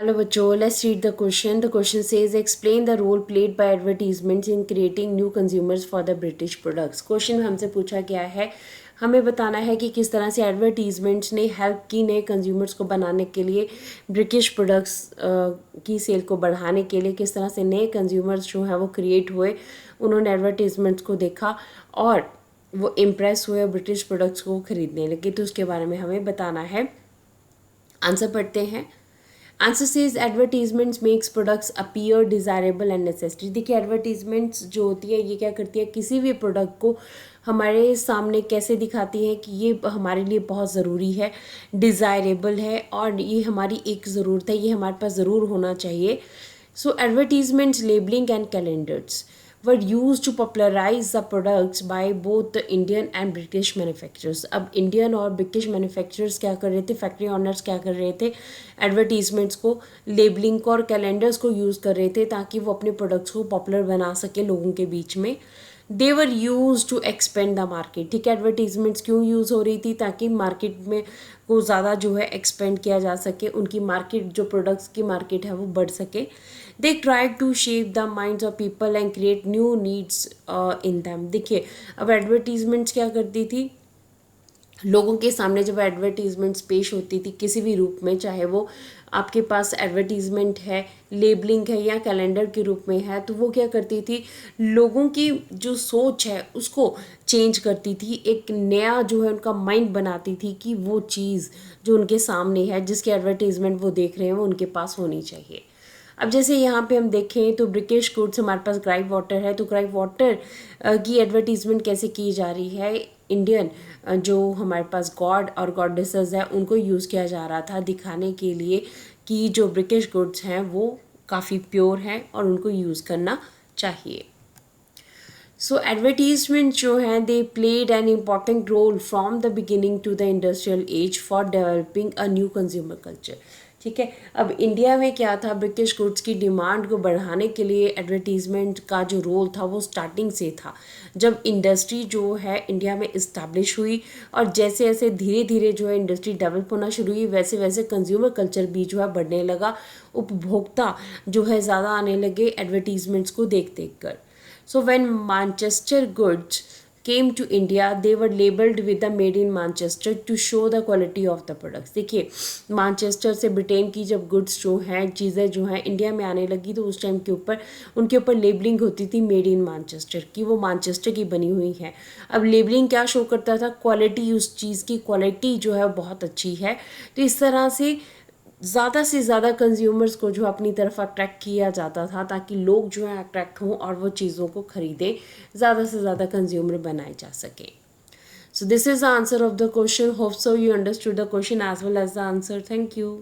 Hello बच्चों, let's read the question. The question says explain the role played by advertisements in creating new consumers for the British products. Question में हमसे पूछा गया है, हमें बताना है कि किस तरह से एडवर्टीजमेंट्स ने हेल्प की नए कंज्यूमर्स को बनाने के लिए, ब्रिटिश प्रोडक्ट्स की सेल को बढ़ाने के लिए किस तरह से नए कंज्यूमर्स जो हैं वो क्रिएट हुए, उन्होंने एडवर्टीजमेंट्स को देखा और वो इम्प्रेस हुए ब्रिटिश प्रोडक्ट्स को खरीदने लगे। तो उसके बारे में हमें बताना है। आंसर पढ़ते हैं। Answer says advertisements makes products appear desirable and necessary. देखिए, एडवर्टीजमेंट्स जो होती है ये क्या करती है, किसी भी प्रोडक्ट को हमारे सामने कैसे दिखाती है कि ये हमारे लिए बहुत ज़रूरी है, डिज़ायरेबल है और ये हमारी एक ज़रूरत है, ये हमारे पास ज़रूर होना चाहिए। So advertisements, labelling and calendars were used to popularize the products by both the Indian and British manufacturers. अब इंडियन और ब्रिटिश मैन्युफैक्चरर्स क्या कर रहे थे, फैक्ट्री ऑनर्स क्या कर रहे थे, एडवर्टीजमेंट्स को, लेबलिंग को और कैलेंडर्स को यूज़ कर रहे थे ताकि वो अपने प्रोडक्ट्स को पॉपुलर बना सके लोगों के बीच में। They were use to expand the market. ठीक है, एडवर्टीजमेंट्स क्यों यूज़ हो रही थी, ताकि मार्केट में को ज़्यादा जो है एक्सपेंड किया जा सके, उनकी मार्केट, जो प्रोडक्ट्स की मार्केट है वो बढ़ सके। They try to shape the minds of people and create new needs in them. देखिए, अब एडवर्टीजमेंट्स क्या करती थी, लोगों के सामने जब एडवर्टीजमेंट्स पेश होती थी किसी भी रूप में, चाहे वो आपके पास एडवर्टीजमेंट है, लेबलिंग है या कैलेंडर के रूप में है, तो वो क्या करती थी, लोगों की जो सोच है उसको चेंज करती थी, एक नया जो है उनका माइंड बनाती थी कि वो चीज़ जो उनके सामने है, जिसकी एडवर्टीजमेंट वो देख रहे हैं, वो उनके पास होनी चाहिए। अब जैसे यहाँ पे हम देखें तो ब्रिटिश गुड्स, हमारे पास ग्राइव वाटर है, तो ग्राइव वाटर की एडवर्टीजमेंट कैसे की जा रही है, इंडियन जो हमारे पास गॉड और गॉडेसेस है उनको यूज़ किया जा रहा था दिखाने के लिए कि जो ब्रिटिश गुड्स हैं वो काफ़ी प्योर हैं और उनको यूज़ करना चाहिए। सो एडवर्टीजमेंट जो हैं they played an important role from the beginning to the industrial age for developing a new consumer culture. ठीक है, अब इंडिया में क्या था, ब्रिटिश गुड्स की डिमांड को बढ़ाने के लिए एडवर्टीजमेंट का जो रोल था वो स्टार्टिंग से था। जब इंडस्ट्री जो है इंडिया में इस्टेब्लिश हुई और जैसे जैसे धीरे धीरे जो है इंडस्ट्री डेवलप होना शुरू हुई, वैसे वैसे कंज्यूमर कल्चर भी जो है बढ़ने लगा, उपभोक्ता जो है ज़्यादा आने लगे एडवर्टीजमेंट्स को देख देख कर। So when Manchester goods came to India, they were labeled with the made in Manchester to show the quality of the products. देखिए, मैनचेस्टर से ब्रिटेन की जब गुड्स जो हैं, चीज़ें जो हैं इंडिया में आने लगी, तो उस टाइम के ऊपर उनके ऊपर लेबलिंग होती थी मेड इन मैनचेस्टर की, वो मैनचेस्टर की बनी हुई है। अब लेबलिंग क्या शो करता था, क्वालिटी, उस चीज़ की क्वालिटी जो है बहुत अच्छी है। तो इस तरह से ज़्यादा कंज्यूमर्स को जो अपनी तरफ अट्रैक्ट किया जाता था ताकि लोग जो है अट्रैक्ट हों और वो चीज़ों को ख़रीदें, ज़्यादा से ज़्यादा कंज्यूमर बनाए जा सकें। So this is the answer of the question. Hope so you understood the question as well as the answer. Thank you.